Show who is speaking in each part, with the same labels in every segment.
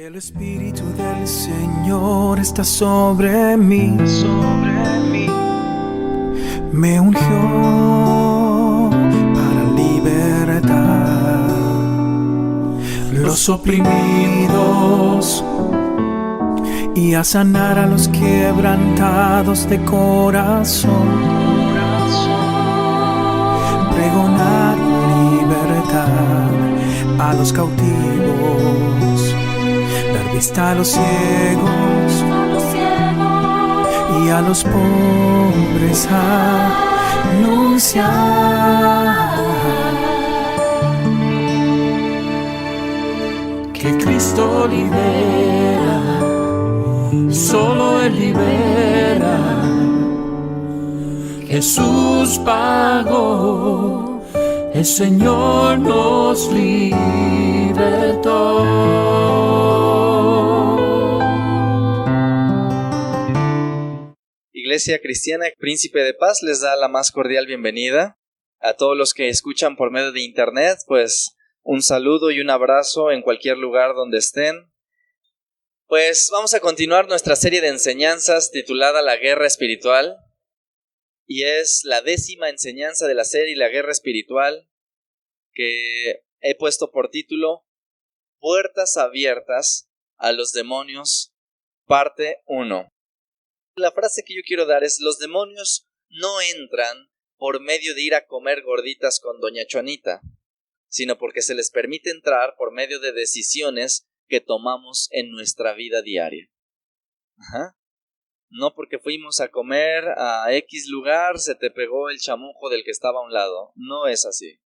Speaker 1: El Espíritu del Señor está sobre mí, me ungió para libertar los oprimidos y a sanar a los quebrantados de corazón, pregonar libertad a los cautivos, dar vista a los ciegos y a los pobres anunciar que Cristo libera, solo Él libera. Jesús pagó, el Señor nos libertó.
Speaker 2: Iglesia Cristiana Príncipe de Paz les da la más cordial bienvenida. A todos los que escuchan por medio de internet, pues un saludo y un abrazo en cualquier lugar donde estén. Pues vamos a continuar nuestra serie de enseñanzas titulada La Guerra Espiritual. Y es la 10ª enseñanza de la serie La Guerra Espiritual, que he puesto por título Puertas abiertas a los demonios, parte 1. La frase que yo quiero dar es: los demonios no entran por medio de ir a comer gorditas con Doña Chuanita, sino porque se les permite entrar por medio de decisiones que tomamos en nuestra vida diaria. No porque fuimos a comer a X lugar, se te pegó el chamujo del que estaba a un lado. No es así.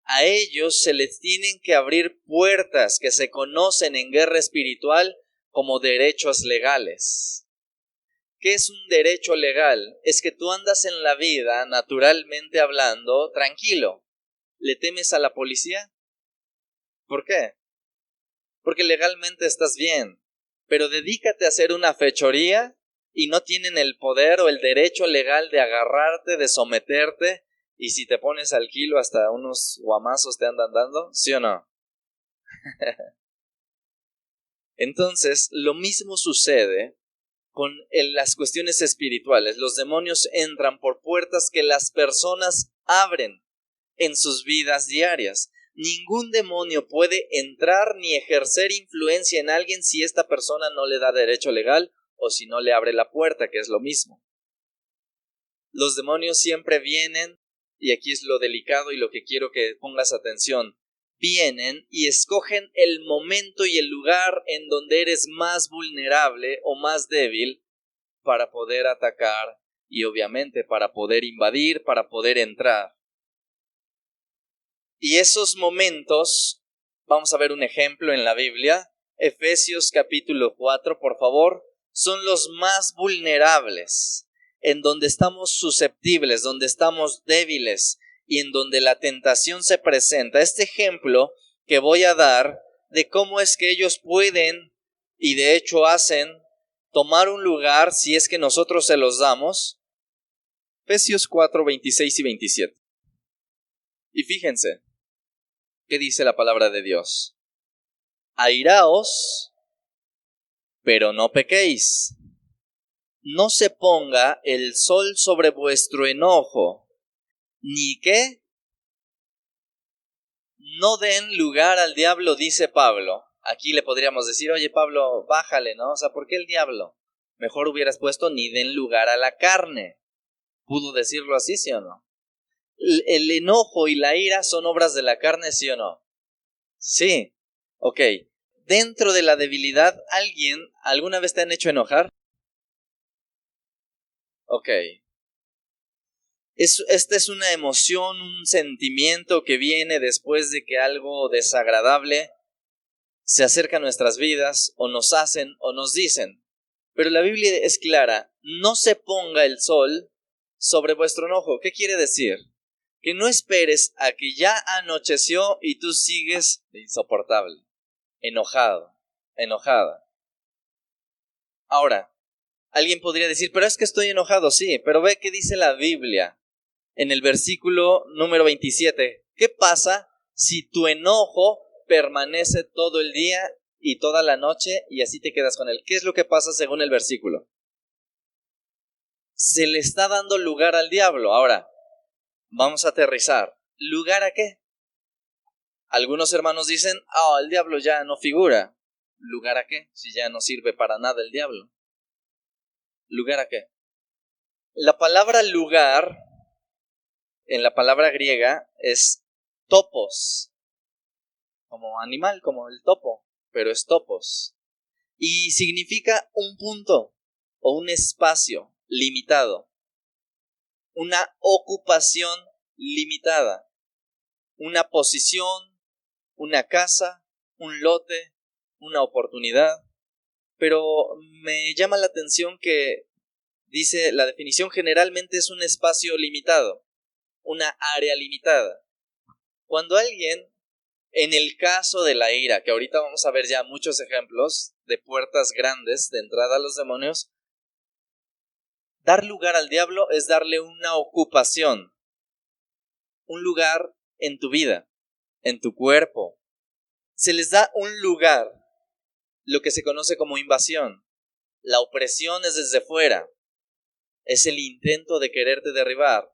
Speaker 2: A ellos se les tienen que abrir puertas que se conocen en guerra espiritual como derechos legales. ¿Qué es un derecho legal? Es que tú andas en la vida, naturalmente hablando, tranquilo. ¿Le temes a la policía? ¿Por qué? Porque legalmente estás bien. Pero dedícate a hacer una fechoría y no tienen el poder o el derecho legal de agarrarte, de someterte, y si te pones al kilo hasta unos guamazos te andan dando, ¿sí o no? Entonces, lo mismo sucede con las cuestiones espirituales. Los demonios entran por puertas que las personas abren en sus vidas diarias. Ningún demonio puede entrar ni ejercer influencia en alguien si esta persona no le da derecho legal o si no le abre la puerta, que es lo mismo. Los demonios siempre vienen, y aquí es lo delicado y lo que quiero que pongas atención. Vienen y escogen el momento y el lugar en donde eres más vulnerable o más débil para poder atacar y obviamente para poder invadir, para poder entrar. Y esos momentos, vamos a ver un ejemplo en la Biblia, Efesios capítulo 4, por favor, son los más vulnerables, en donde estamos susceptibles, donde estamos débiles y en donde la tentación se presenta. Este ejemplo que voy a dar de cómo es que ellos pueden, y de hecho hacen, tomar un lugar si es que nosotros se los damos. Efesios 4, 26 y 27. Y fíjense, ¿qué dice la palabra de Dios? Airaos, pero no pequéis. No se ponga el sol sobre vuestro enojo, ni que no den lugar al diablo, dice Pablo. Aquí le podríamos decir, oye Pablo, bájale, ¿no? O sea, ¿por qué el diablo? Mejor hubieras puesto ni den lugar a la carne. ¿Pudo decirlo así, sí o no? ¿El enojo y la ira son obras de la carne, sí o no? Sí. Ok. Dentro de la debilidad, ¿alguna vez te han hecho enojar? Ok. Esta es una emoción, un sentimiento que viene después de que algo desagradable se acerca a nuestras vidas, o nos hacen, o nos dicen. Pero la Biblia es clara, no se ponga el sol sobre vuestro enojo. ¿Qué quiere decir? Que no esperes a que ya anocheció y tú sigues insoportable, enojado, enojada. Ahora, alguien podría decir, pero es que estoy enojado, sí, pero ve qué dice la Biblia en el versículo número 27. ¿Qué pasa si tu enojo permanece todo el día y toda la noche y así te quedas con él. ¿Qué es lo que pasa según el versículo? Se le está dando lugar al diablo. Ahora, vamos a aterrizar. ¿Lugar a qué? Algunos hermanos dicen, el diablo ya no figura. ¿Lugar a qué? Si ya no sirve para nada el diablo. ¿Lugar a qué? La palabra lugar, en la palabra griega, es topos. Como animal, como el topo, pero es topos. Y significa un punto o un espacio limitado. Una ocupación limitada. Una posición, una casa, un lote, una oportunidad. Pero me llama la atención que dice, la definición generalmente es un espacio limitado, una área limitada. Cuando alguien, en el caso de la ira, que ahorita vamos a ver ya muchos ejemplos de puertas grandes de entrada a los demonios, dar lugar al diablo es darle una ocupación, un lugar en tu vida, en tu cuerpo. Se les da un lugar, lo que se conoce como invasión. La opresión es desde fuera, es el intento de quererte derribar.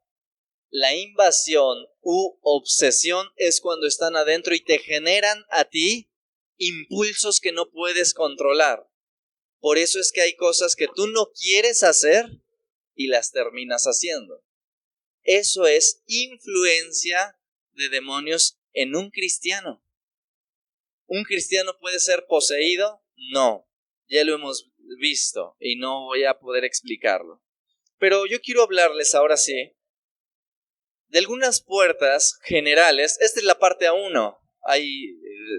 Speaker 2: La invasión u obsesión es cuando están adentro y te generan a ti impulsos que no puedes controlar. Por eso es que hay cosas que tú no quieres hacer y las terminas haciendo. Eso es influencia de demonios en un cristiano. ¿Un cristiano puede ser poseído? No, ya lo hemos visto y no voy a poder explicarlo. Pero yo quiero hablarles ahora sí de algunas puertas generales. Esta es la parte 1.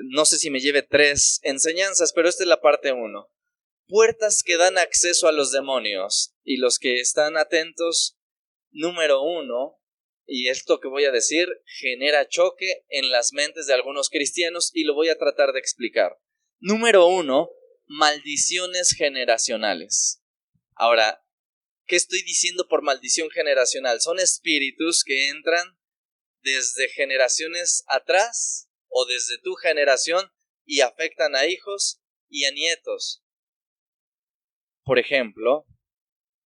Speaker 2: No sé si me lleve 3 enseñanzas, pero esta es la parte 1. Puertas que dan acceso a los demonios. Y los que están atentos, número 1, y esto que voy a decir genera choque en las mentes de algunos cristianos y lo voy a tratar de explicar. Número 1, maldiciones generacionales. Ahora, ¿qué estoy diciendo por maldición generacional? Son espíritus que entran desde generaciones atrás o desde tu generación y afectan a hijos y a nietos. Por ejemplo,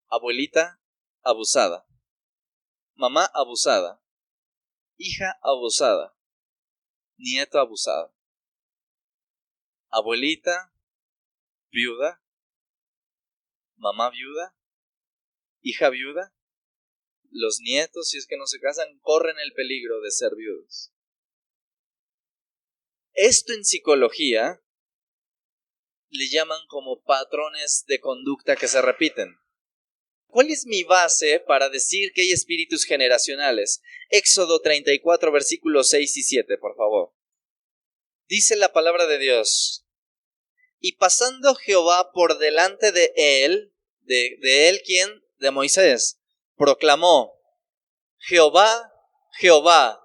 Speaker 2: abuelita abusada, mamá abusada, hija abusada, nieto abusado, abuelita viuda, mamá viuda, hija viuda. Los nietos, si es que no se casan, corren el peligro de ser viudos. Esto en psicología le llaman como patrones de conducta que se repiten. ¿Cuál es mi base para decir que hay espíritus generacionales? Éxodo 34, versículos 6 y 7, por favor. Dice la palabra de Dios: y pasando Jehová por delante de él, ¿de él quién? De Moisés, proclamó: Jehová, Jehová,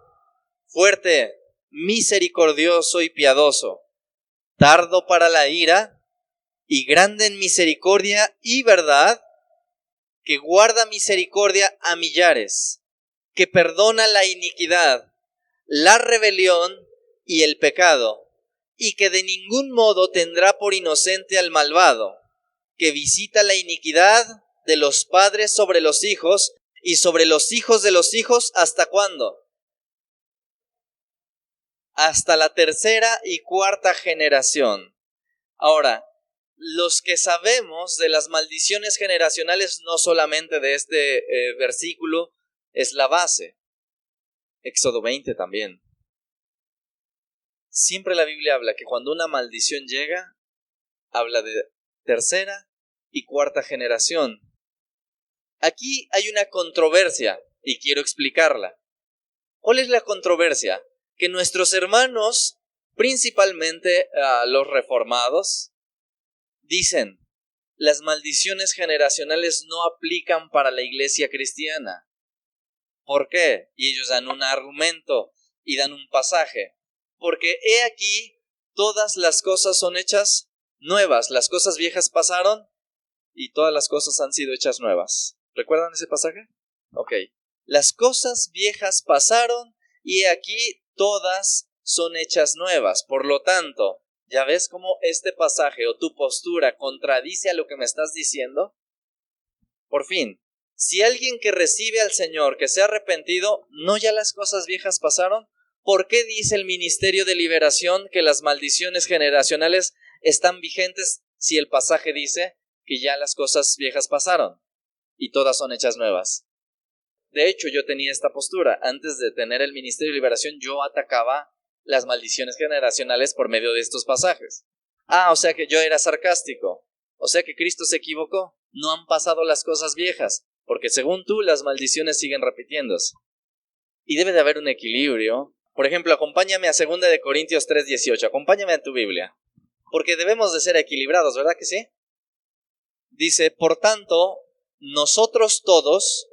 Speaker 2: fuerte, misericordioso y piadoso, tardo para la ira y grande en misericordia y verdad, que guarda misericordia a millares, que perdona la iniquidad, la rebelión y el pecado, y que de ningún modo tendrá por inocente al malvado, que visita la iniquidad de los padres sobre los hijos y sobre los hijos de los hijos, ¿hasta cuándo? Hasta la tercera y cuarta generación. Ahora, los que sabemos de las maldiciones generacionales, no solamente de este versículo, es la base. Éxodo 20 también. Siempre la Biblia habla que cuando una maldición llega, habla de tercera y cuarta generación. Aquí hay una controversia y quiero explicarla. ¿Cuál es la controversia? Que nuestros hermanos, principalmente los reformados, dicen: las maldiciones generacionales no aplican para la iglesia cristiana. ¿Por qué? Y ellos dan un argumento y dan un pasaje. Porque he aquí, todas las cosas son hechas nuevas. Las cosas viejas pasaron y todas las cosas han sido hechas nuevas. ¿Recuerdan ese pasaje? Ok. Las cosas viejas pasaron y he aquí, todas son hechas nuevas. Por lo tanto, ¿Ya ves cómo este pasaje o tu postura contradice a lo que me estás diciendo? Por fin, si alguien que recibe al Señor, que se ha arrepentido, ¿no ya las cosas viejas pasaron? ¿Por qué dice el Ministerio de Liberación que las maldiciones generacionales están vigentes si el pasaje dice que ya las cosas viejas pasaron y todas son hechas nuevas? De hecho, yo tenía esta postura. Antes de tener el Ministerio de Liberación, yo atacaba las maldiciones generacionales por medio de estos pasajes. O sea que yo era sarcástico. O sea que Cristo se equivocó. No han pasado las cosas viejas, porque según tú, las maldiciones siguen repitiéndose. Y debe de haber un equilibrio. Por ejemplo, acompáñame a 2 de Corintios 3:18. Acompáñame a tu Biblia. Porque debemos de ser equilibrados, ¿verdad que sí? Dice, por tanto, nosotros todos,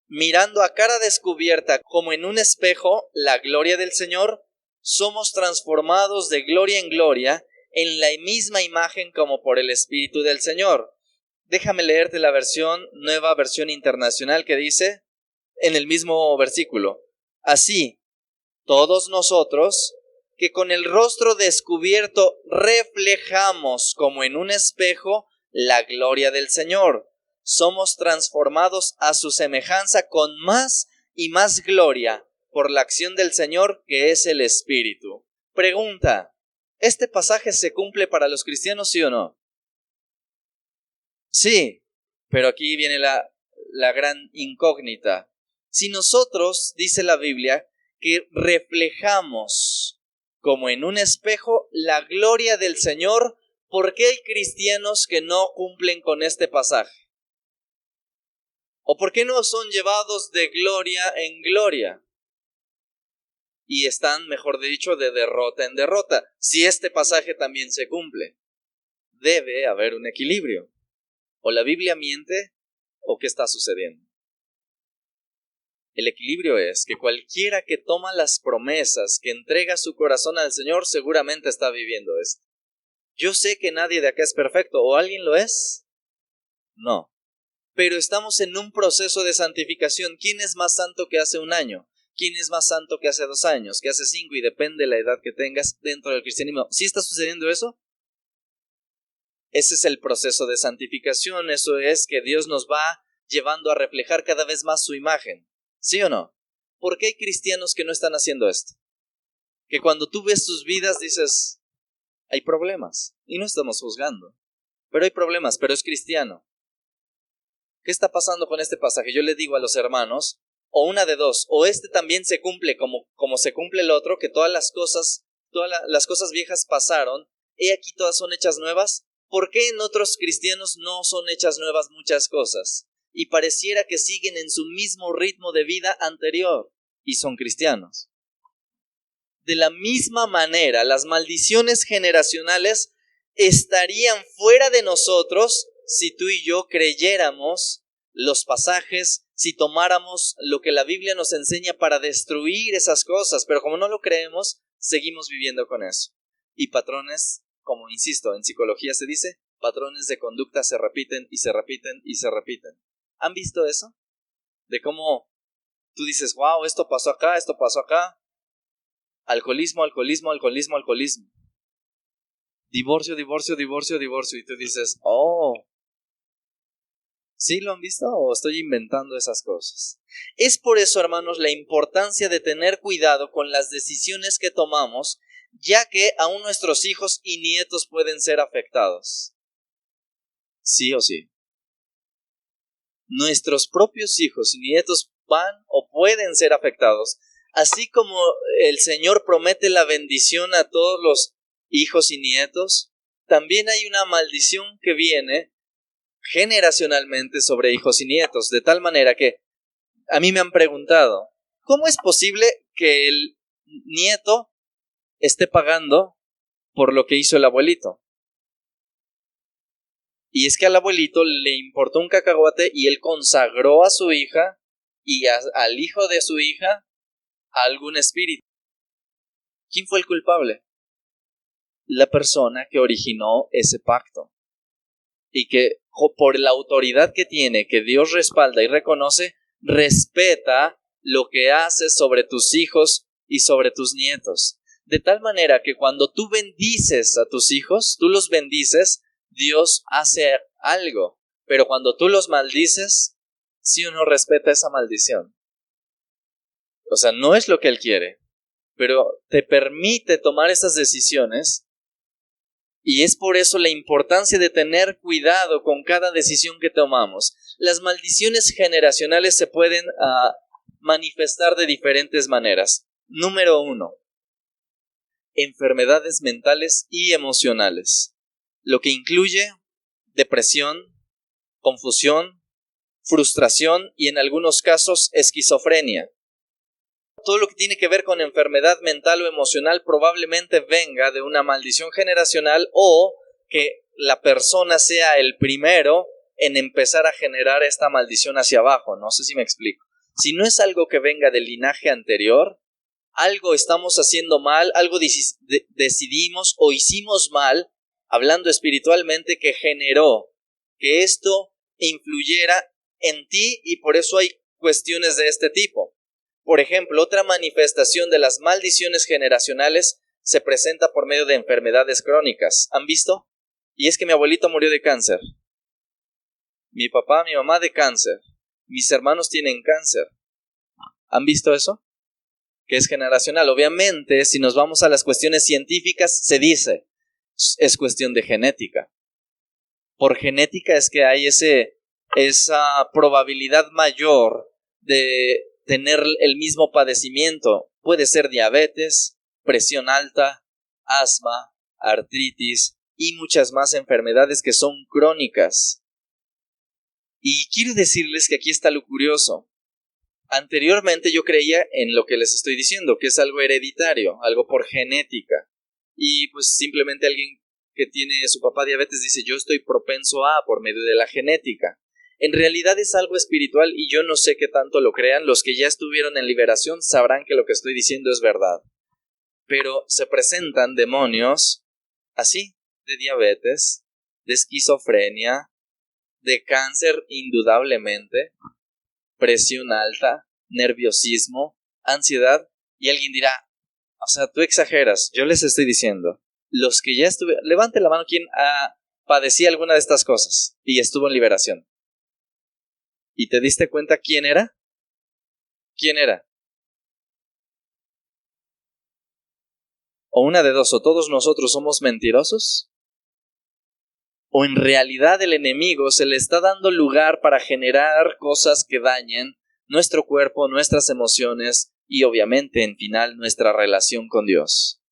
Speaker 2: mirando a cara descubierta como en un espejo la gloria del Señor, somos transformados de gloria en gloria en la misma imagen como por el Espíritu del Señor. Déjame leerte la nueva versión internacional que dice en el mismo versículo. Así, todos nosotros, que con el rostro descubierto reflejamos como en un espejo la gloria del Señor, somos transformados a su semejanza con más y más gloria por la acción del Señor que es el Espíritu. Pregunta, ¿este pasaje se cumple para los cristianos, sí o no? Sí, pero aquí viene la gran incógnita. Si nosotros, dice la Biblia, que reflejamos como en un espejo la gloria del Señor, ¿por qué hay cristianos que no cumplen con este pasaje? ¿O por qué no son llevados de gloria en gloria? Y están, mejor dicho, de derrota en derrota. Si este pasaje también se cumple, debe haber un equilibrio. O la Biblia miente, o ¿qué está sucediendo? El equilibrio es que cualquiera que toma las promesas, que entrega su corazón al Señor, seguramente está viviendo esto. Yo sé que nadie de acá es perfecto, ¿o alguien lo es? No. Pero estamos en un proceso de santificación. ¿Quién es más santo que hace un año? ¿Quién es más santo que hace 2 años? ¿Que hace 5? Y depende de la edad que tengas dentro del cristianismo. ¿Sí está sucediendo eso? Ese es el proceso de santificación. Eso es que Dios nos va llevando a reflejar cada vez más su imagen. ¿Sí o no? ¿Por qué hay cristianos que no están haciendo esto? Que cuando tú ves sus vidas dices, hay problemas. Y no estamos juzgando. Pero hay problemas, pero es cristiano. ¿Qué está pasando con este pasaje? Yo le digo a los hermanos, o una de dos, o este también se cumple como se cumple el otro, que todas las cosas viejas pasaron, he aquí todas son hechas nuevas. ¿Por qué en otros cristianos no son hechas nuevas muchas cosas? Y pareciera que siguen en su mismo ritmo de vida anterior, y son cristianos. De la misma manera, las maldiciones generacionales estarían fuera de nosotros si tú y yo creyéramos los pasajes, si tomáramos lo que la Biblia nos enseña para destruir esas cosas, pero como no lo creemos, seguimos viviendo con eso. Y patrones, como insisto, en psicología se dice, patrones de conducta se repiten y se repiten y se repiten. ¿Han visto eso? De cómo tú dices, wow, esto pasó acá, esto pasó acá. Alcoholismo, alcoholismo, alcoholismo, alcoholismo. Divorcio, divorcio, divorcio, divorcio. Y tú dices, oh, ¿sí lo han visto o estoy inventando esas cosas? Es por eso, hermanos, la importancia de tener cuidado con las decisiones que tomamos, ya que aún nuestros hijos y nietos pueden ser afectados. Sí o sí. Nuestros propios hijos y nietos van o pueden ser afectados. Así como el Señor promete la bendición a todos los hijos y nietos, también hay una maldición que viene generacionalmente sobre hijos y nietos, de tal manera que a mí me han preguntado, ¿cómo es posible que el nieto esté pagando por lo que hizo el abuelito? Y es que al abuelito le importó un cacahuate y él consagró a su hija y al hijo de su hija a algún espíritu. ¿Quién fue el culpable? La persona que originó ese pacto. Y que por la autoridad que tiene, que Dios respalda y reconoce, respeta lo que haces sobre tus hijos y sobre tus nietos. De tal manera que cuando tú bendices a tus hijos, tú los bendices, Dios hace algo. Pero cuando tú los maldices, sí o no respeta esa maldición. O sea, no es lo que Él quiere, pero te permite tomar esas decisiones. Y es por eso la importancia de tener cuidado con cada decisión que tomamos. Las maldiciones generacionales se pueden manifestar de diferentes maneras. Número 1, enfermedades mentales y emocionales, lo que incluye depresión, confusión, frustración y en algunos casos esquizofrenia. Todo lo que tiene que ver con enfermedad mental o emocional probablemente venga de una maldición generacional o que la persona sea el primero en empezar a generar esta maldición hacia abajo. No sé si me explico. Si no es algo que venga del linaje anterior, algo estamos haciendo mal, algo decidimos o hicimos mal, hablando espiritualmente, que generó que esto influyera en ti y por eso hay cuestiones de este tipo. Por ejemplo, otra manifestación de las maldiciones generacionales se presenta por medio de enfermedades crónicas. ¿Han visto? Y es que mi abuelito murió de cáncer. Mi papá, mi mamá de cáncer. Mis hermanos tienen cáncer. ¿Han visto eso? Que es generacional. Obviamente, si nos vamos a las cuestiones científicas, se dice, es cuestión de genética. Por genética es que hay esa probabilidad mayor de tener el mismo padecimiento. Puede ser diabetes, presión alta, asma, artritis y muchas más enfermedades que son crónicas. Y quiero decirles que aquí está lo curioso. Anteriormente yo creía en lo que les estoy diciendo, que es algo hereditario, algo por genética. Y pues simplemente alguien que tiene su papá diabetes dice, yo estoy propenso a por medio de la genética. En realidad es algo espiritual y yo no sé qué tanto lo crean. Los que ya estuvieron en liberación sabrán que lo que estoy diciendo es verdad. Pero se presentan demonios así, de diabetes, de esquizofrenia, de cáncer indudablemente, presión alta, nerviosismo, ansiedad. Y alguien dirá, o sea, tú exageras. Yo les estoy diciendo, los que ya estuvieron, levante la mano quien padecía alguna de estas cosas y estuvo en liberación. ¿Y te diste cuenta quién era? ¿Quién era? O una de dos, o todos nosotros somos mentirosos, o en realidad el enemigo se le está dando lugar para generar cosas que dañen nuestro cuerpo, nuestras emociones y obviamente en final nuestra relación con Dios.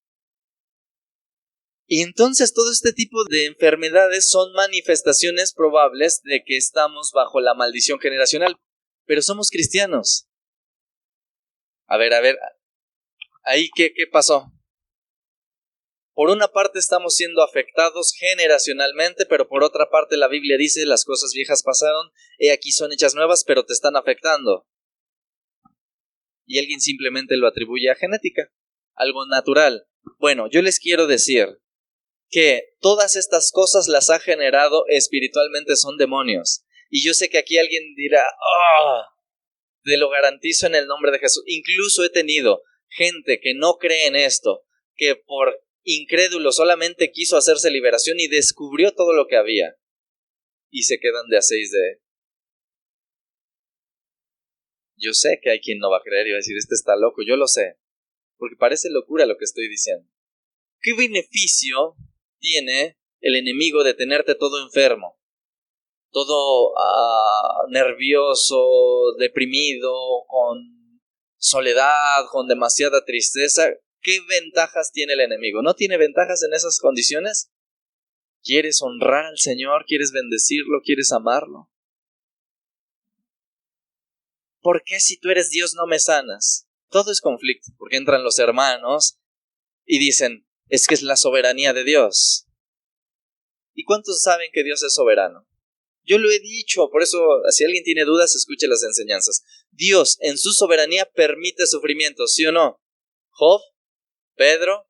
Speaker 2: Y entonces todo este tipo de enfermedades son manifestaciones probables de que estamos bajo la maldición generacional, pero somos cristianos. A ver, ahí ¿qué pasó? Por una parte estamos siendo afectados generacionalmente, pero por otra parte la Biblia dice, las cosas viejas pasaron, he aquí son hechas nuevas, pero te están afectando. Y alguien simplemente lo atribuye a genética, algo natural. Bueno, yo les quiero decir que todas estas cosas las ha generado espiritualmente, son demonios. Y yo sé que aquí alguien dirá, te lo garantizo en el nombre de Jesús. Incluso he tenido gente que no cree en esto, que por incrédulo solamente quiso hacerse liberación y descubrió todo lo que había. Y se quedan de a 6 de... Yo sé que hay quien no va a creer y va a decir, este está loco, yo lo sé. Porque parece locura lo que estoy diciendo. ¿Qué beneficio tiene el enemigo de tenerte todo enfermo? Todo nervioso, deprimido, con soledad, con demasiada tristeza. ¿Qué ventajas tiene el enemigo? ¿No tiene ventajas en esas condiciones? ¿Quieres honrar al Señor? ¿Quieres bendecirlo? ¿Quieres amarlo? ¿Por qué si tú eres Dios no me sanas? Todo es conflicto, porque entran los hermanos y dicen, es que es la soberanía de Dios. ¿Y cuántos saben que Dios es soberano? Yo lo he dicho, por eso si alguien tiene dudas, escuche las enseñanzas. Dios en su soberanía permite sufrimiento, ¿sí o no? Job, Pedro,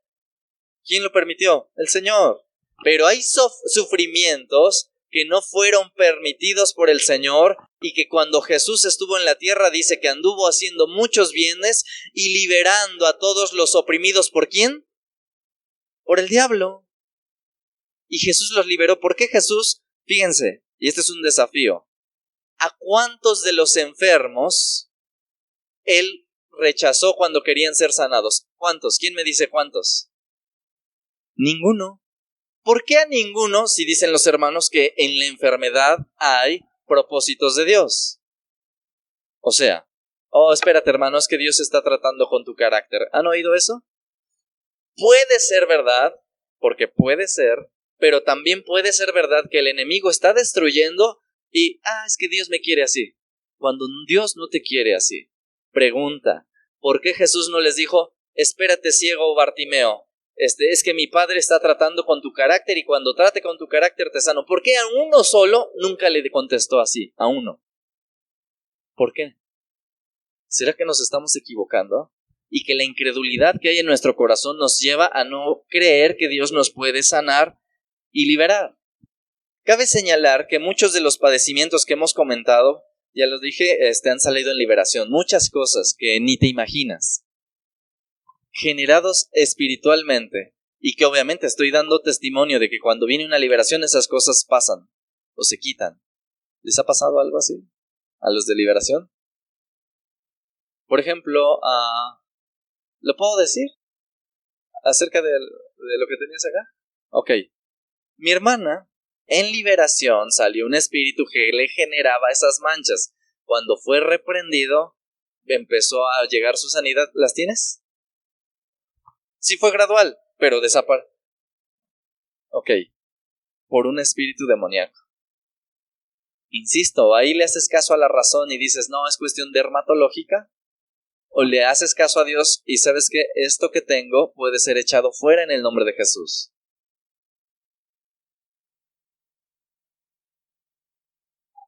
Speaker 2: ¿quién lo permitió? El Señor. Pero hay sufrimientos que no fueron permitidos por el Señor y que cuando Jesús estuvo en la tierra dice que anduvo haciendo muchos bienes y liberando a todos los oprimidos. ¿Por quién? Por el diablo. Y Jesús los liberó. ¿Por qué Jesús? Fíjense, y este es un desafío. ¿A cuántos de los enfermos Él rechazó cuando querían ser sanados? ¿Cuántos? ¿Quién me dice cuántos? Ninguno. ¿Por qué a ninguno si dicen los hermanos que en la enfermedad hay propósitos de Dios? O sea, espérate hermano, es que Dios está tratando con tu carácter. ¿Han oído eso? Puede ser verdad, porque puede ser, pero también puede ser verdad que el enemigo está destruyendo y, es que Dios me quiere así. Cuando Dios no te quiere así. Pregunta, ¿por qué Jesús no les dijo, espérate ciego Bartimeo? Es que mi padre está tratando con tu carácter y cuando trate con tu carácter te sano. ¿Por qué a uno solo nunca le contestó así? A uno. ¿Por qué? ¿Será que nos estamos equivocando? Y que la incredulidad que hay en nuestro corazón nos lleva a no creer que Dios nos puede sanar y liberar. Cabe señalar que muchos de los padecimientos que hemos comentado, ya los dije, han salido en liberación. Muchas cosas que ni te imaginas. Generados espiritualmente. Y que obviamente estoy dando testimonio de que cuando viene una liberación esas cosas pasan o se quitan. ¿Les ha pasado algo así? ¿A los de liberación? Por ejemplo, ¿lo puedo decir? ¿Acerca de lo que tenías acá? Ok. Mi hermana, en liberación, salió un espíritu que le generaba esas manchas. Cuando fue reprendido, empezó a llegar su sanidad. ¿Las tienes? Sí fue gradual, pero desapareció. Ok. Por un espíritu demoníaco. Insisto, ahí le haces caso a la razón y dices, no, es cuestión dermatológica. O le haces caso a Dios y sabes que esto que tengo puede ser echado fuera en el nombre de Jesús.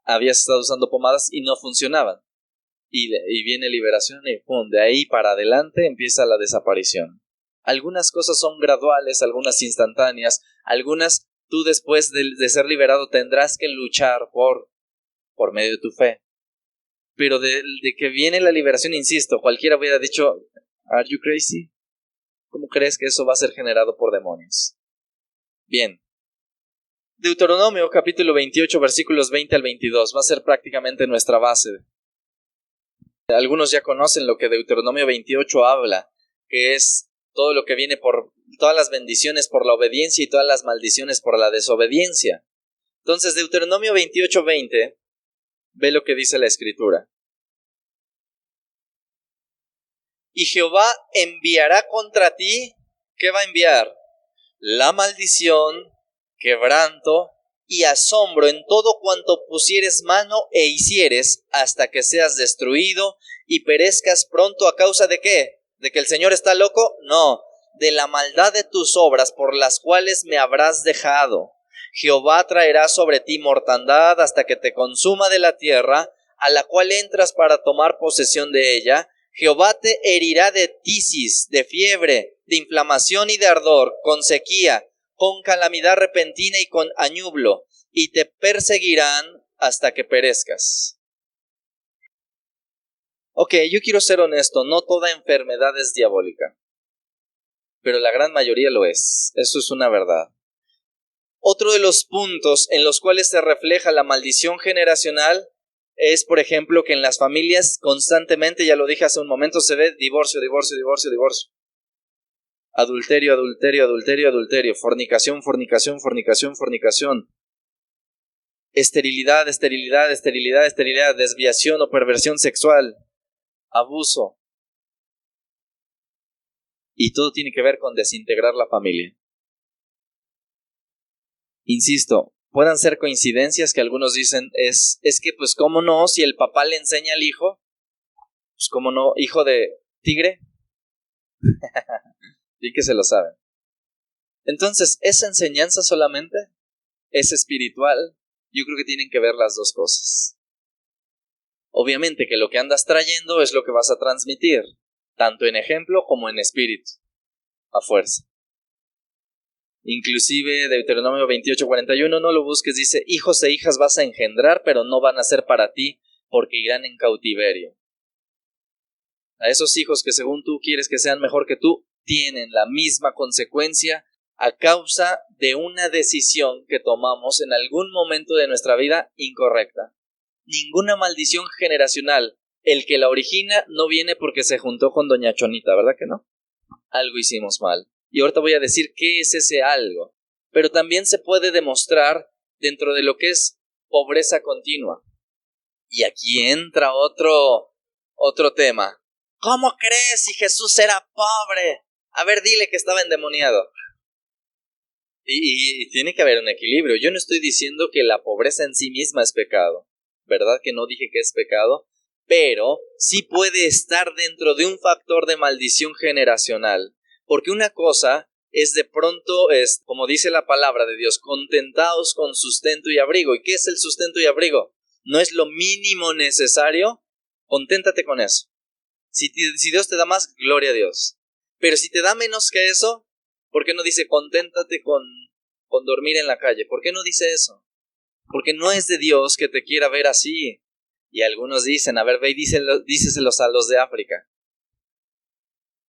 Speaker 2: Habías estado usando pomadas y no funcionaban. Y viene liberación y ¡pum! De ahí para adelante empieza la desaparición. Algunas cosas son graduales, algunas instantáneas, algunas tú después de ser liberado tendrás que luchar por medio de tu fe. Pero de que viene la liberación, insisto, cualquiera hubiera dicho, ¿Are you crazy? ¿Cómo crees que eso va a ser generado por demonios? Bien. Deuteronomio capítulo 28 versículos 20 al 22 va a ser prácticamente nuestra base. Algunos ya conocen lo que Deuteronomio 28 habla, que es todo lo que viene por todas las bendiciones por la obediencia y todas las maldiciones por la desobediencia. Entonces Deuteronomio 28:20 ve lo que dice la escritura. Y Jehová enviará contra ti, ¿qué va a enviar? La maldición, quebranto y asombro en todo cuanto pusieres mano e hicieres, hasta que seas destruido y perezcas pronto. ¿A causa de qué? ¿De que el Señor está loco? No, de la maldad de tus obras por las cuales me habrás dejado. Jehová traerá sobre ti mortandad hasta que te consuma de la tierra, a la cual entras para tomar posesión de ella. Jehová te herirá de tisis, de fiebre, de inflamación y de ardor, con sequía, con calamidad repentina y con añublo, y te perseguirán hasta que perezcas. Ok, yo quiero ser honesto, no toda enfermedad es diabólica, pero la gran mayoría lo es, eso es una verdad. Otro de los puntos en los cuales se refleja la maldición generacional es, por ejemplo, que en las familias constantemente, ya lo dije hace un momento, se ve divorcio, divorcio, divorcio, divorcio. Adulterio, adulterio, adulterio, adulterio. Fornicación, fornicación, fornicación, fornicación. Esterilidad, esterilidad, esterilidad, esterilidad. Desviación o perversión sexual. Abuso. Y todo tiene que ver con desintegrar la familia. Insisto, puedan ser coincidencias que algunos dicen, es que pues cómo no, si el papá le enseña al hijo, pues cómo no, hijo de tigre. Y que se lo saben. Entonces, ¿esa enseñanza solamente es espiritual? Yo creo que tienen que ver las dos cosas. Obviamente que lo que andas trayendo es lo que vas a transmitir, tanto en ejemplo como en espíritu, a fuerza. Inclusive Deuteronomio 28:41, no lo busques, dice, hijos e hijas vas a engendrar, pero no van a ser para ti, porque irán en cautiverio. A esos hijos que según tú quieres que sean mejor que tú, tienen la misma consecuencia a causa de una decisión que tomamos en algún momento de nuestra vida incorrecta. Ninguna maldición generacional, el que la origina no viene porque se juntó con doña Chonita, ¿verdad que no? Algo hicimos mal. Y ahorita voy a decir qué es ese algo. Pero también se puede demostrar dentro de lo que es pobreza continua. Y aquí entra otro tema. ¿Cómo crees si Jesús era pobre? A ver, dile que estaba endemoniado. Y tiene que haber un equilibrio. Yo no estoy diciendo que la pobreza en sí misma es pecado. ¿Verdad que no dije que es pecado? Pero sí puede estar dentro de un factor de maldición generacional. Porque una cosa es de pronto, como dice la palabra de Dios, contentaos con sustento y abrigo. ¿Y qué es el sustento y abrigo? ¿No es lo mínimo necesario? Conténtate con eso. Si Dios te da más, gloria a Dios. Pero si te da menos que eso, ¿por qué no dice conténtate con dormir en la calle? ¿Por qué no dice eso? Porque no es de Dios que te quiera ver así. Y algunos dicen, a ver, ve y díceselos a los de África.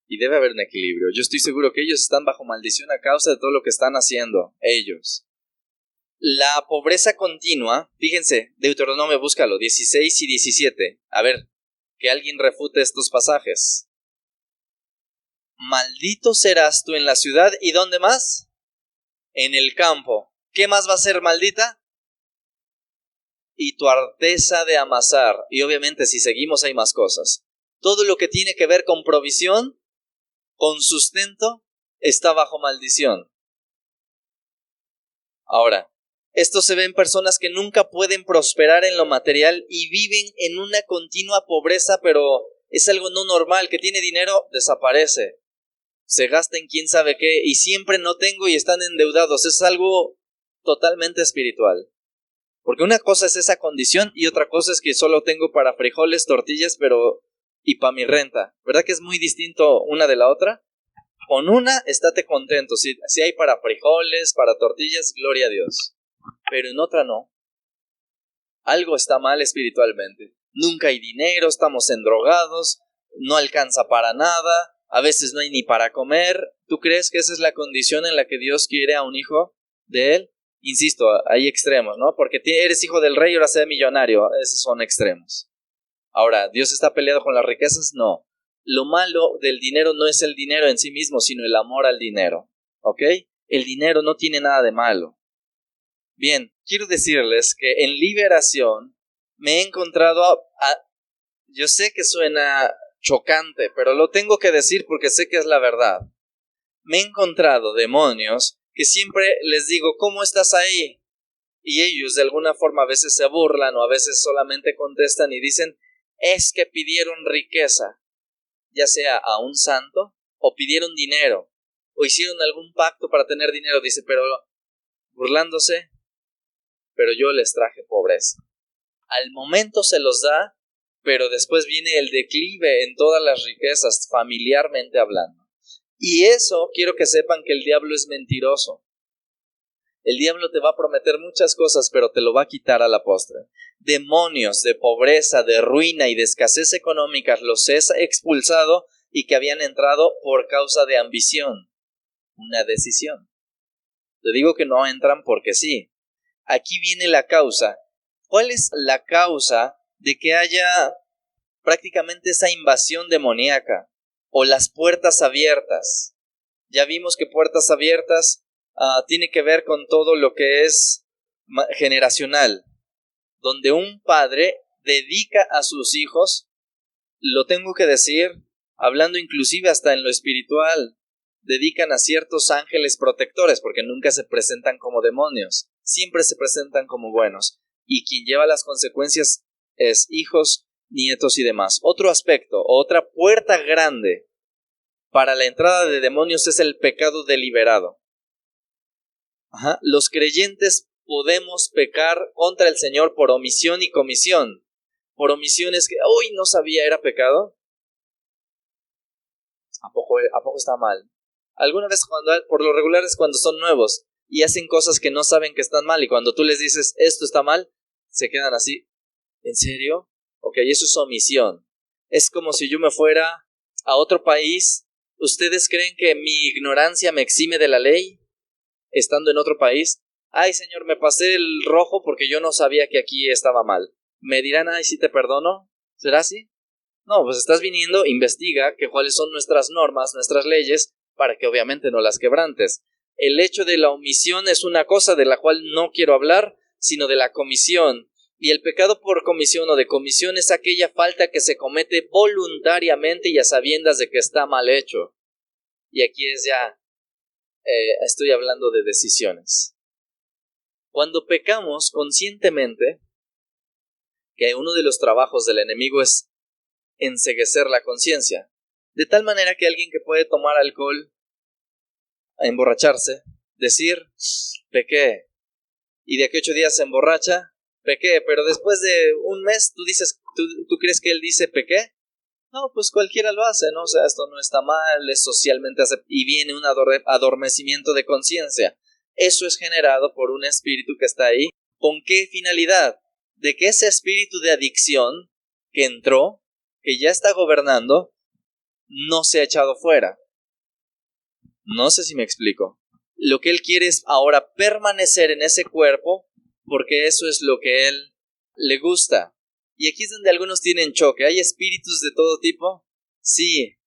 Speaker 2: Y debe haber un equilibrio. Yo estoy seguro que ellos están bajo maldición a causa de todo lo que están haciendo, ellos. La pobreza continua, fíjense, Deuteronomio, búscalo, 16 y 17. A ver, que alguien refute estos pasajes. Maldito serás tú en la ciudad, ¿y dónde más? En el campo. ¿Qué más va a ser maldita? Y tu arteza de amasar. Y obviamente si seguimos hay más cosas. Todo lo que tiene que ver con provisión, con sustento, está bajo maldición. Ahora, esto se ve en personas que nunca pueden prosperar en lo material y viven en una continua pobreza, pero es algo no normal. Que tiene dinero, desaparece. Se gasta en quién sabe qué y siempre no tengo y están endeudados. Es algo totalmente espiritual. Porque una cosa es esa condición y otra cosa es que solo tengo para frijoles, tortillas, y para mi renta. ¿Verdad que es muy distinto una de la otra? Con una, estate contento. Si hay para frijoles, para tortillas, gloria a Dios. Pero en otra no. Algo está mal espiritualmente. Nunca hay dinero, estamos endrogados, no alcanza para nada, a veces no hay ni para comer. ¿Tú crees que esa es la condición en la que Dios quiere a un hijo de Él? Insisto, hay extremos, ¿no? Porque eres hijo del rey y ahora sé millonario. Esos son extremos. Ahora, ¿Dios está peleado con las riquezas? No. Lo malo del dinero no es el dinero en sí mismo, sino el amor al dinero. ¿Ok? El dinero no tiene nada de malo. Bien, quiero decirles que en liberación me he encontrado yo sé que suena chocante, pero lo tengo que decir porque sé que es la verdad. Me he encontrado demonios que siempre les digo, ¿cómo estás ahí? Y ellos de alguna forma a veces se burlan o a veces solamente contestan y dicen, es que pidieron riqueza, ya sea a un santo o pidieron dinero o hicieron algún pacto para tener dinero. Dice, pero burlándose, pero yo les traje pobreza. Al momento se los da, pero después viene el declive en todas las riquezas, familiarmente hablando. Y eso quiero que sepan que el diablo es mentiroso. El diablo te va a prometer muchas cosas, pero te lo va a quitar a la postre. Demonios de pobreza, de ruina y de escasez económica los he expulsado y que habían entrado por causa de ambición. Una decisión. Te digo que no entran porque sí. Aquí viene la causa. ¿Cuál es la causa de que haya prácticamente esa invasión demoníaca? O las puertas abiertas. Ya vimos que puertas abiertas tiene que ver con todo lo que es generacional, donde un padre dedica a sus hijos, lo tengo que decir, hablando inclusive hasta en lo espiritual, dedican a ciertos ángeles protectores, porque nunca se presentan como demonios, siempre se presentan como buenos, y quien lleva las consecuencias es hijos, nietos y demás. Otro aspecto, otra puerta grande para la entrada de demonios es el pecado deliberado. Los creyentes podemos pecar contra el Señor por omisión y comisión. Por omisión es que, uy, no sabía, ¿era pecado? ¿A poco está mal? Alguna vez, por lo regular es cuando son nuevos y hacen cosas que no saben que están mal, y cuando tú les dices, esto está mal, se quedan así, ¿en serio? Ok, eso es omisión. Es como si yo me fuera a otro país. ¿Ustedes creen que mi ignorancia me exime de la ley? estando en otro país, ay Señor, me pasé el rojo porque yo no sabía que aquí estaba mal. Me dirán, ay, sí te perdono. ¿Será así? No, pues estás viniendo, investiga cuáles son nuestras normas, nuestras leyes, para que obviamente no las quebrantes. El hecho de la omisión es una cosa de la cual no quiero hablar, sino de la comisión. Y el pecado por comisión o de comisión es aquella falta que se comete voluntariamente y a sabiendas de que está mal hecho. Y aquí es ya, estoy hablando de decisiones. Cuando pecamos conscientemente, que uno de los trabajos del enemigo es enceguecer la conciencia, de tal manera que alguien que puede tomar alcohol, emborracharse, decir, pequé, y de aquí 8 días se emborracha, pequé, pero después de un mes tú dices, ¿tú crees que él dice pequé? No, pues cualquiera lo hace, ¿no? O sea, esto no está mal, es socialmente aceptable, y viene un adormecimiento de conciencia. Eso es generado por un espíritu que está ahí. ¿Con qué finalidad? De que ese espíritu de adicción que entró, que ya está gobernando, no se ha echado fuera. No sé si me explico. Lo que él quiere es ahora permanecer en ese cuerpo porque eso es lo que él le gusta. Y aquí es donde algunos tienen choque. ¿Hay espíritus de todo tipo? Sí.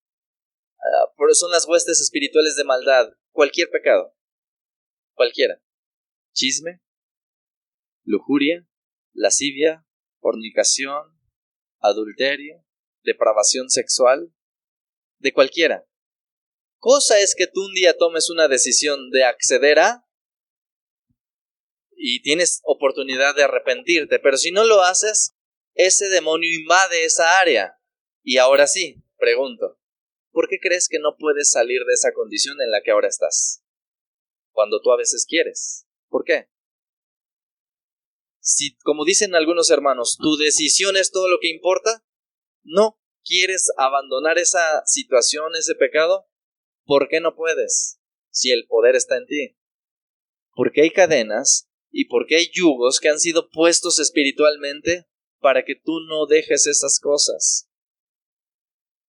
Speaker 2: Pero son las huestes espirituales de maldad. Cualquier pecado. Cualquiera. Chisme, lujuria, lascivia, fornicación, adulterio, depravación sexual, de cualquiera. Cosa es que tú un día tomes una decisión de acceder a y tienes oportunidad de arrepentirte, pero si no lo haces, ese demonio invade esa área. Y ahora sí, pregunto, ¿por qué crees que no puedes salir de esa condición en la que ahora estás? Cuando tú a veces quieres. ¿Por qué? Si, como dicen algunos hermanos, tu decisión es todo lo que importa, ¿no quieres abandonar esa situación, ese pecado? ¿Por qué no puedes? Si el poder está en ti. Porque hay cadenas y porque hay yugos que han sido puestos espiritualmente para que tú no dejes esas cosas.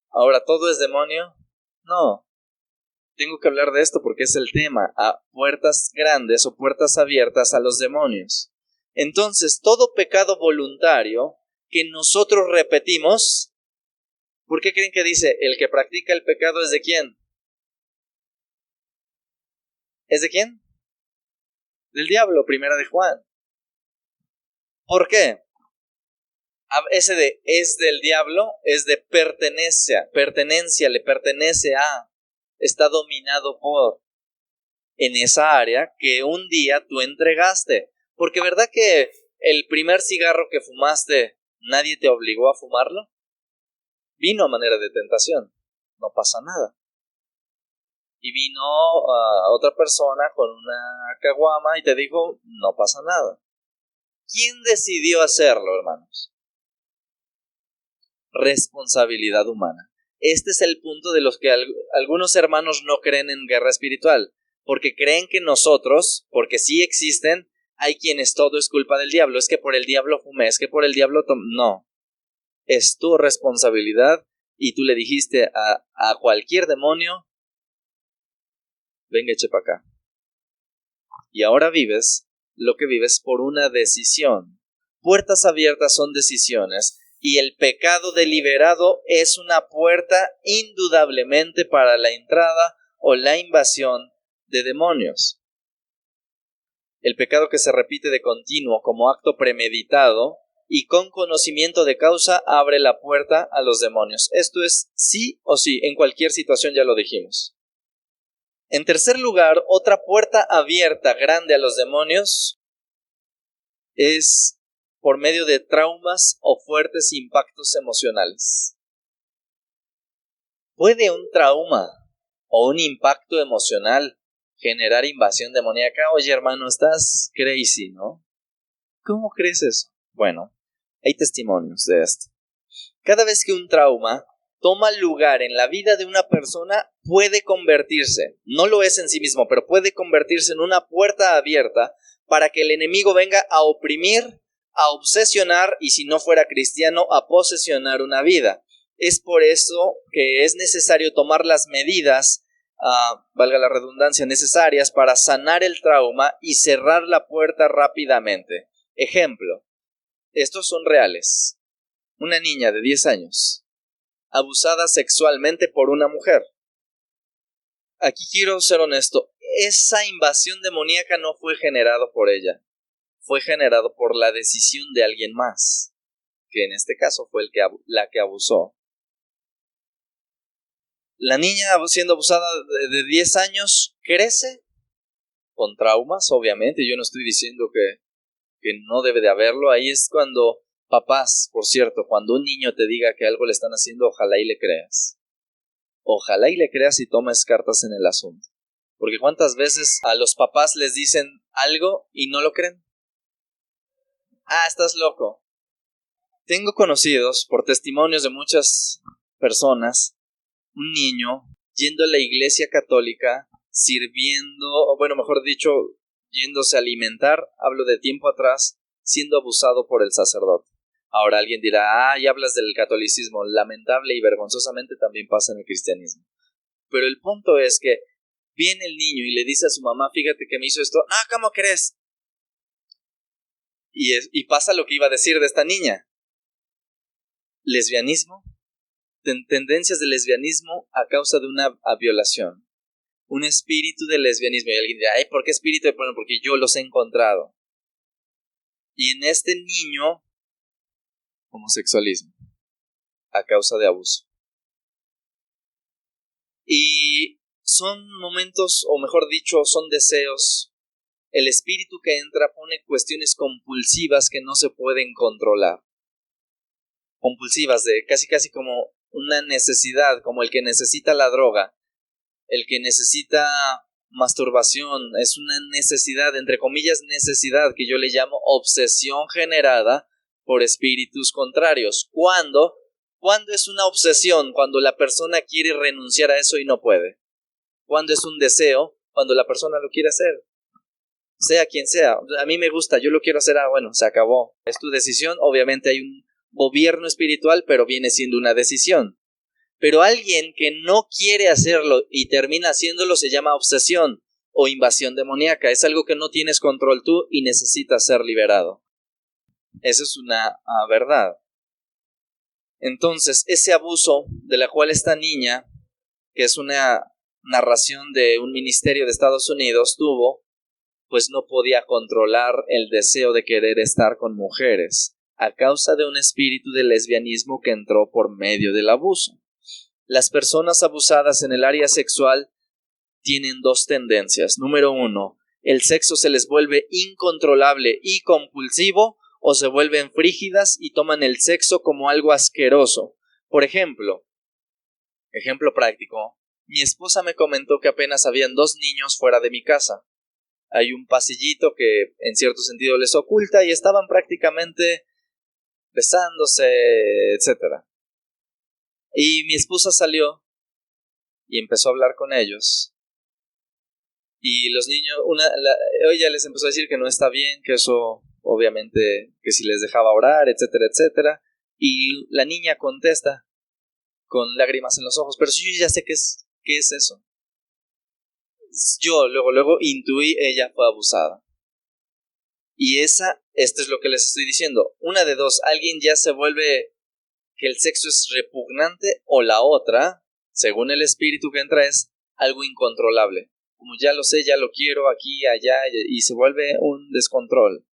Speaker 2: Ahora, ¿todo es demonio? No. Tengo que hablar de esto porque es el tema. A puertas grandes o puertas abiertas a los demonios. Entonces, todo pecado voluntario que nosotros repetimos, ¿por qué creen que dice el que practica el pecado es de quién? ¿Es de quién? Del diablo, primera de Juan. ¿Por qué? Ese de es del diablo es de pertenencia, le pertenece a, está dominado por, en esa área que un día tú entregaste. Porque ¿verdad que el primer cigarro que fumaste, nadie te obligó a fumarlo? Vino a manera de tentación, no pasa nada. Y vino otra persona con una caguama y te dijo, no pasa nada. ¿Quién decidió hacerlo, hermanos? Responsabilidad humana. Este es el punto de los que algunos hermanos no creen en guerra espiritual, porque creen que nosotros, porque sí existen, hay quienes todo es culpa del diablo, es que por el diablo fumé, es que por el diablo no. Es tu responsabilidad y tú le dijiste a cualquier demonio, venga, eche para acá. Y ahora vives lo que vives por una decisión. Puertas abiertas son decisiones y el pecado deliberado es una puerta indudablemente para la entrada o la invasión de demonios. El pecado que se repite de continuo como acto premeditado y con conocimiento de causa abre la puerta a los demonios. Esto es sí o sí, en cualquier situación ya lo dijimos. En tercer lugar, otra puerta abierta grande a los demonios es por medio de traumas o fuertes impactos emocionales. ¿Puede un trauma o un impacto emocional generar invasión demoníaca? Oye, hermano, estás crazy, ¿no? ¿Cómo crees eso? Bueno, hay testimonios de esto. Cada vez que un trauma toma lugar en la vida de una persona, puede convertirse, no lo es en sí mismo, pero puede convertirse en una puerta abierta para que el enemigo venga a oprimir, a obsesionar y, si no fuera cristiano, a posesionar una vida. Es por eso que es necesario tomar las medidas valga la redundancia, necesarias para sanar el trauma y cerrar la puerta rápidamente. Ejemplo, estos son reales. Una niña de 10 años, abusada sexualmente por una mujer. Aquí quiero ser honesto, esa invasión demoníaca no fue generado por ella, fue generado por la decisión de alguien más, que en este caso fue la que abusó. La niña siendo abusada de 10 años crece con traumas, obviamente. Yo no estoy diciendo que no debe de haberlo. Ahí es cuando, papás, por cierto, cuando un niño te diga que algo le están haciendo, ojalá y le creas. Ojalá y le creas y tomes cartas en el asunto. Porque cuántas veces a los papás les dicen algo y no lo creen. Estás loco. Tengo conocidos, por testimonios de muchas personas, un niño yendo a la iglesia católica, sirviendo, bueno, mejor dicho, yéndose a alimentar, hablo de tiempo atrás, siendo abusado por el sacerdote. Ahora alguien dirá, ya hablas del catolicismo, lamentable y vergonzosamente también pasa en el cristianismo. Pero el punto es que viene el niño y le dice a su mamá, fíjate que me hizo esto, ¿cómo crees? Y pasa lo que iba a decir de esta niña. Lesbianismo, tendencias de lesbianismo a causa de una violación. Un espíritu de lesbianismo. Y alguien dirá, ¿por qué espíritu? Bueno, porque yo los he encontrado. Y en este niño, homosexualismo, a causa de abuso. Y son momentos, o mejor dicho, son deseos. El espíritu que entra pone cuestiones compulsivas que no se pueden controlar. Compulsivas, de casi como una necesidad, como el que necesita la droga, el que necesita masturbación, es una necesidad, entre comillas necesidad, que yo le llamo obsesión generada por espíritus contrarios. ¿Cuándo es una obsesión? Cuando la persona quiere renunciar a eso y no puede. ¿Cuándo es un deseo? Cuando la persona lo quiere hacer. Sea quien sea. A mí me gusta, yo lo quiero hacer, bueno, se acabó. Es tu decisión, obviamente hay un gobierno espiritual, pero viene siendo una decisión. Pero alguien que no quiere hacerlo y termina haciéndolo se llama obsesión o invasión demoníaca. Es algo que no tienes control tú y necesitas ser liberado. Esa es una verdad. Entonces, ese abuso de la cual esta niña, que es una narración de un ministerio de Estados Unidos, tuvo, pues no podía controlar el deseo de querer estar con mujeres a causa de un espíritu de lesbianismo que entró por medio del abuso. Las personas abusadas en el área sexual tienen dos tendencias. Número 1, el sexo se les vuelve incontrolable y compulsivo, o se vuelven frígidas y toman el sexo como algo asqueroso. Por ejemplo práctico, mi esposa me comentó que apenas habían 2 niños fuera de mi casa. Hay un pasillito que en cierto sentido les oculta y estaban prácticamente besándose, etc. Y mi esposa salió y empezó a hablar con ellos. Y los niños, ella les empezó a decir que no está bien, que eso, obviamente, que si les dejaba orar, etcétera, etcétera. Y la niña contesta con lágrimas en los ojos, pero si yo ya sé qué es eso. Yo luego intuí, ella fue abusada. Y esto es lo que les estoy diciendo. Una de dos, alguien ya se vuelve que el sexo es repugnante, o la otra, según el espíritu que entra, es algo incontrolable. Como ya lo sé, ya lo quiero aquí, allá, y se vuelve un descontrol.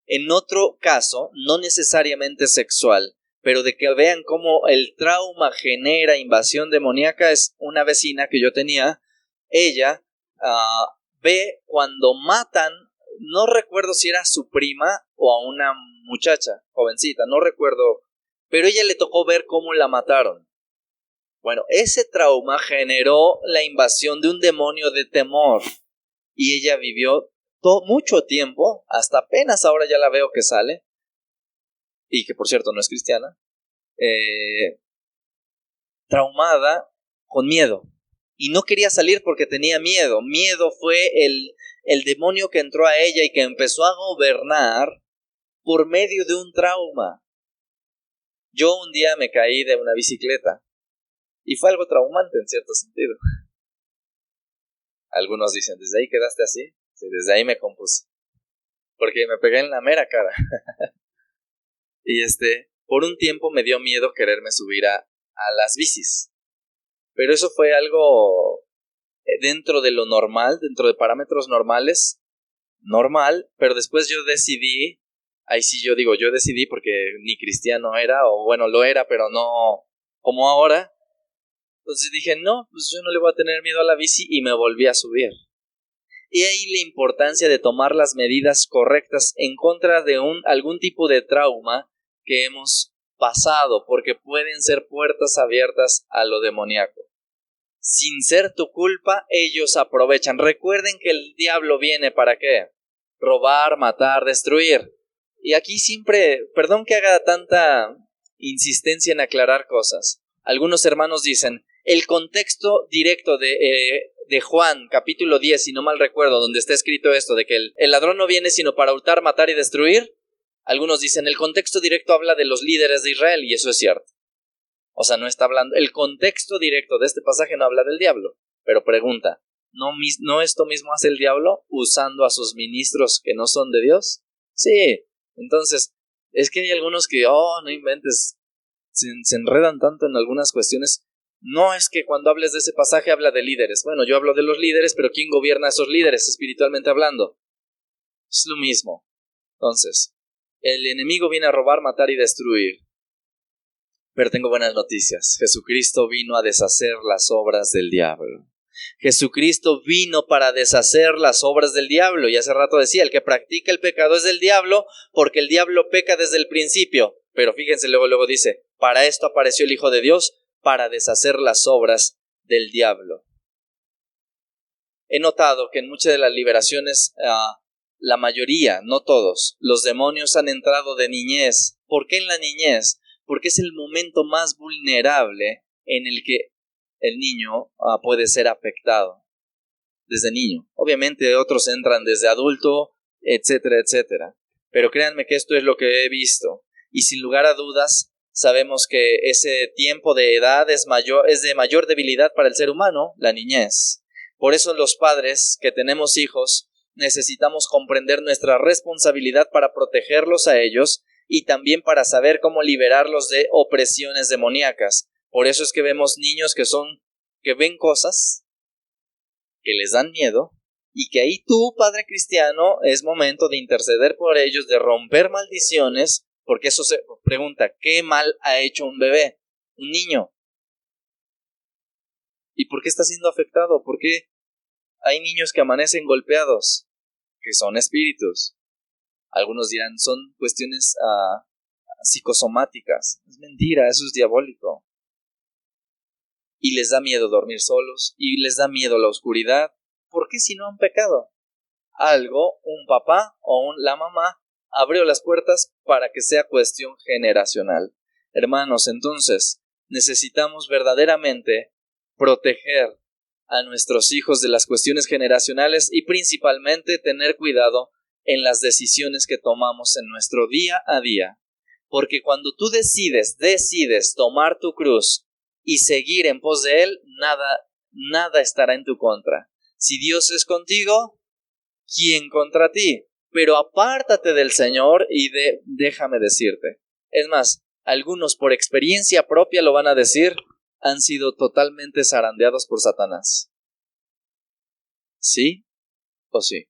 Speaker 2: En otro caso, no necesariamente sexual, pero de que vean cómo el trauma genera invasión demoníaca, es una vecina que yo tenía. Ella ve cuando matan, no recuerdo si era a su prima o a una muchacha jovencita, no recuerdo, pero ella le tocó ver cómo la mataron. Bueno, ese trauma generó la invasión de un demonio de temor y ella vivió mucho tiempo, hasta apenas ahora ya la veo que sale, y que por cierto no es cristiana, traumada, con miedo, y no quería salir porque tenía miedo. Miedo fue el demonio que entró a ella y que empezó a gobernar por medio de un trauma. Yo un día me caí de una bicicleta y fue algo traumante en cierto sentido. Algunos dicen, ¿desde ahí quedaste así? Sí, desde ahí me compuse. Porque me pegué en la mera cara. Y por un tiempo me dio miedo quererme subir a las bicis. Pero eso fue algo dentro de lo normal, dentro de parámetros normales, normal, pero después yo decidí, ahí sí yo decidí porque ni cristiano era, o bueno, lo era, pero no como ahora. Entonces dije, no, pues yo no le voy a tener miedo a la bici y me volví a subir. Y ahí la importancia de tomar las medidas correctas en contra de algún tipo de trauma que hemos pasado, porque pueden ser puertas abiertas a lo demoníaco. Sin ser tu culpa, ellos aprovechan. Recuerden que el diablo viene ¿para qué? Robar, matar, destruir. Y aquí siempre, perdón que haga tanta insistencia en aclarar cosas. Algunos hermanos dicen, el contexto directo de Juan, capítulo 10, si no mal recuerdo, donde está escrito esto, de que el ladrón no viene sino para hurtar, matar y destruir. Algunos dicen, el contexto directo habla de los líderes de Israel, y eso es cierto. O sea, no está hablando, el contexto directo de este pasaje no habla del diablo. Pero pregunta, ¿no esto mismo hace el diablo usando a sus ministros que no son de Dios? Sí. Entonces, es que hay algunos que, no inventes, se enredan tanto en algunas cuestiones. No es que cuando hables de ese pasaje habla de líderes. Bueno, yo hablo de los líderes, pero ¿quién gobierna a esos líderes espiritualmente hablando? Es lo mismo. Entonces, el enemigo viene a robar, matar y destruir. Pero tengo buenas noticias. Jesucristo vino a deshacer las obras del diablo. Jesucristo vino para deshacer las obras del diablo. Y hace rato decía, el que practica el pecado es del diablo, porque el diablo peca desde el principio. Pero fíjense, luego dice, para esto apareció el Hijo de Dios, para deshacer las obras del diablo. He notado que en muchas de las liberaciones, la mayoría, no todos, los demonios han entrado de niñez. ¿Por qué en la niñez? Porque es el momento más vulnerable en el que el niño puede ser afectado. Desde niño. Obviamente otros entran desde adulto, etcétera, etcétera. Pero créanme que esto es lo que he visto. Y sin lugar a dudas, sabemos que ese tiempo de edad es de mayor debilidad para el ser humano, la niñez. Por eso los padres que tenemos hijos necesitamos comprender nuestra responsabilidad para protegerlos a ellos y también para saber cómo liberarlos de opresiones demoníacas. Por eso es que vemos niños que ven cosas que les dan miedo, y que ahí tú, padre cristiano, es momento de interceder por ellos, de romper maldiciones, porque eso se pregunta, ¿qué mal ha hecho un bebé, un niño? ¿Y por qué está siendo afectado? ¿Por qué hay niños que amanecen golpeados? Que son espíritus. Algunos dirán, son cuestiones psicosomáticas. Es mentira, eso es diabólico. Y les da miedo dormir solos, y les da miedo la oscuridad. ¿Por qué si no han pecado? Un papá o la mamá abrió las puertas para que sea cuestión generacional. Hermanos, entonces, necesitamos verdaderamente proteger a nuestros hijos de las cuestiones generacionales y principalmente tener cuidado en las decisiones que tomamos en nuestro día a día. Porque cuando tú decides tomar tu cruz y seguir en pos de Él, nada estará en tu contra. Si Dios es contigo, ¿quién contra ti? Pero apártate del Señor y déjame decirte. Es más, algunos por experiencia propia lo van a decir, han sido totalmente zarandeados por Satanás. ¿Sí o sí?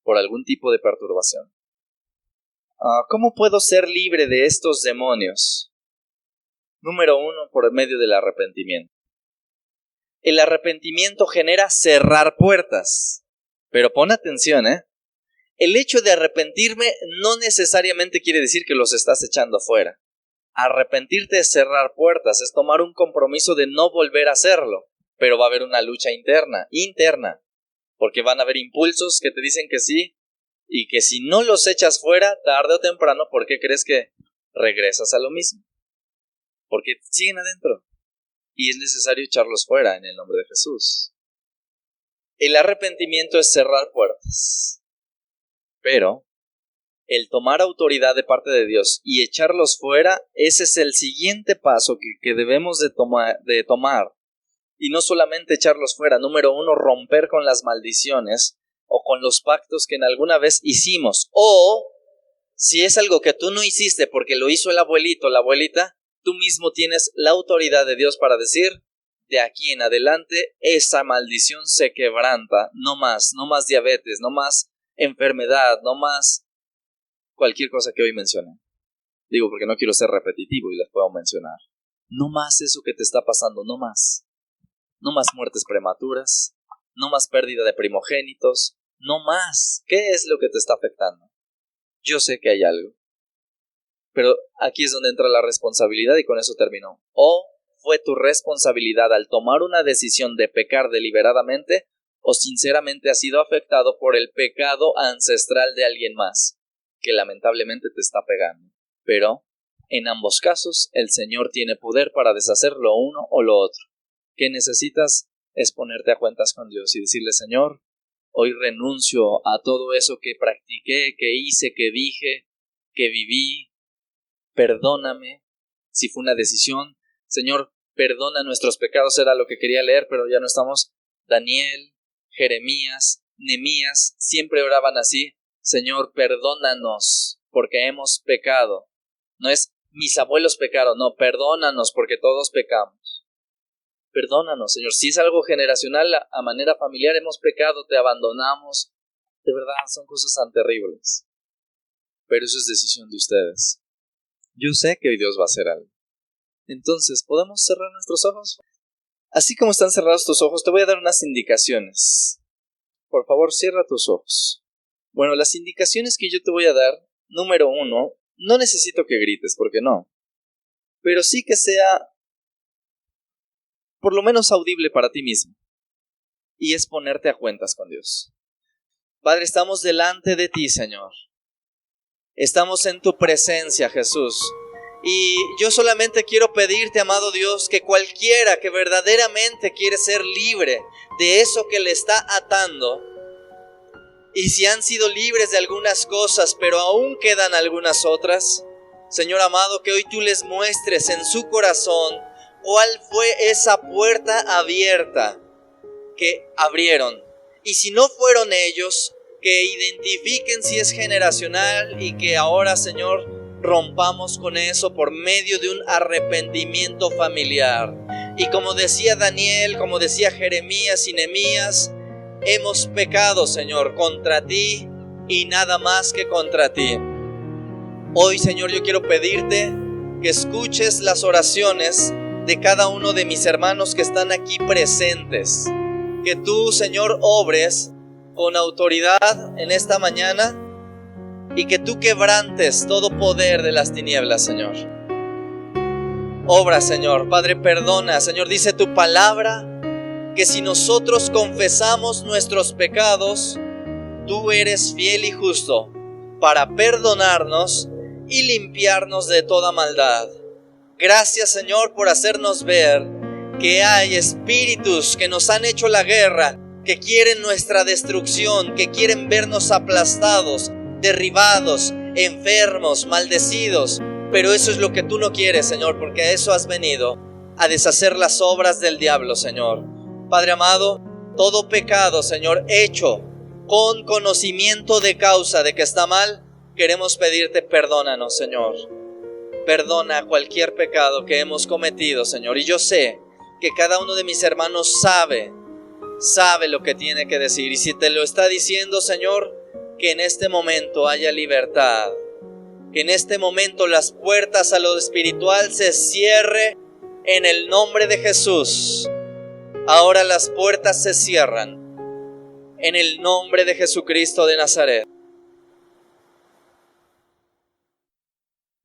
Speaker 2: Por algún tipo de perturbación. ¿Cómo puedo ser libre de estos demonios? Número 1, por medio del arrepentimiento. El arrepentimiento genera cerrar puertas. Pero pon atención, El hecho de arrepentirme no necesariamente quiere decir que los estás echando afuera. Arrepentirte es cerrar puertas, es tomar un compromiso de no volver a hacerlo. Pero va a haber una lucha interna, porque van a haber impulsos que te dicen que sí, y que si no los echas fuera, tarde o temprano, ¿por qué crees que regresas a lo mismo? Porque siguen adentro. Y es necesario echarlos fuera en el nombre de Jesús. El arrepentimiento es cerrar puertas. Pero el tomar autoridad de parte de Dios y echarlos fuera, ese es el siguiente paso que debemos de tomar. Y no solamente echarlos fuera. Número 1, romper con las maldiciones o con los pactos que en alguna vez hicimos. O, si es algo que tú no hiciste porque lo hizo el abuelito o la abuelita, tú mismo tienes la autoridad de Dios para decir, de aquí en adelante, esa maldición se quebranta. No más diabetes, no más enfermedad, no más cualquier cosa que hoy mencioné. Digo porque no quiero ser repetitivo y las puedo mencionar. No más eso que te está pasando, no más. No más muertes prematuras, no más pérdida de primogénitos, no más. ¿Qué es lo que te está afectando? Yo sé que hay algo. Pero aquí es donde entra la responsabilidad y con eso termino. O fue tu responsabilidad al tomar una decisión de pecar deliberadamente o sinceramente has sido afectado por el pecado ancestral de alguien más que lamentablemente te está pegando. Pero en ambos casos el Señor tiene poder para deshacer lo uno o lo otro. ¿Qué necesitas? Es ponerte a cuentas con Dios y decirle, Señor, hoy renuncio a todo eso que practiqué, que hice, que dije, que viví. Perdóname. Si fue una decisión, Señor, perdona nuestros pecados. Era lo que quería leer, pero ya no estamos. Daniel, Jeremías, Nehemías, siempre oraban así. Señor, perdónanos porque hemos pecado. No es mis abuelos pecaron, no, perdónanos porque todos pecamos. Perdónanos, Señor. Si es algo generacional, a manera familiar hemos pecado, te abandonamos. De verdad, son cosas tan terribles. Pero eso es decisión de ustedes. Yo sé que hoy Dios va a hacer algo. Entonces, ¿podemos cerrar nuestros ojos? Así como están cerrados tus ojos, te voy a dar unas indicaciones. Por favor, cierra tus ojos. Bueno, las indicaciones que yo te voy a dar, número 1, no necesito que grites, porque no. Pero sí que sea por lo menos audible para ti mismo. Y es ponerte a cuentas con Dios. Padre, estamos delante de ti, Señor. Estamos en tu presencia, Jesús. Y yo solamente quiero pedirte, amado Dios, que cualquiera que verdaderamente quiere ser libre de eso que le está atando, y si han sido libres de algunas cosas, pero aún quedan algunas otras, Señor amado, que hoy tú les muestres en su corazón cuál fue esa puerta abierta que abrieron. Y si no fueron ellos, que identifiquen si es generacional y que ahora, Señor, rompamos con eso por medio de un arrepentimiento familiar. Y como decía Daniel, como decía Jeremías y Nehemías, hemos pecado, Señor, contra ti y nada más que contra ti. Hoy, Señor, yo quiero pedirte que escuches las oraciones de cada uno de mis hermanos que están aquí presentes. Que tú, Señor, obres con autoridad en esta mañana y que tú quebrantes todo poder de las tinieblas, Señor. Obra, Señor. Padre, perdona. Señor, dice tu palabra que si nosotros confesamos nuestros pecados, tú eres fiel y justo para perdonarnos y limpiarnos de toda maldad. Gracias, Señor, por hacernos ver que hay espíritus que nos han hecho la guerra, que quieren nuestra destrucción, que quieren vernos aplastados, derribados, enfermos, maldecidos. Pero eso es lo que tú no quieres, Señor, porque a eso has venido, a deshacer las obras del diablo, Señor. Padre amado, todo pecado, Señor, hecho con conocimiento de causa de que está mal, queremos pedirte perdónanos, Señor. Perdona cualquier pecado que hemos cometido, Señor. Y yo sé que cada uno de mis hermanos sabe lo que tiene que decir. Y si te lo está diciendo, Señor, que en este momento haya libertad. Que en este momento las puertas a lo espiritual se cierren en el nombre de Jesús. Ahora las puertas se cierran en el nombre de Jesucristo de Nazaret.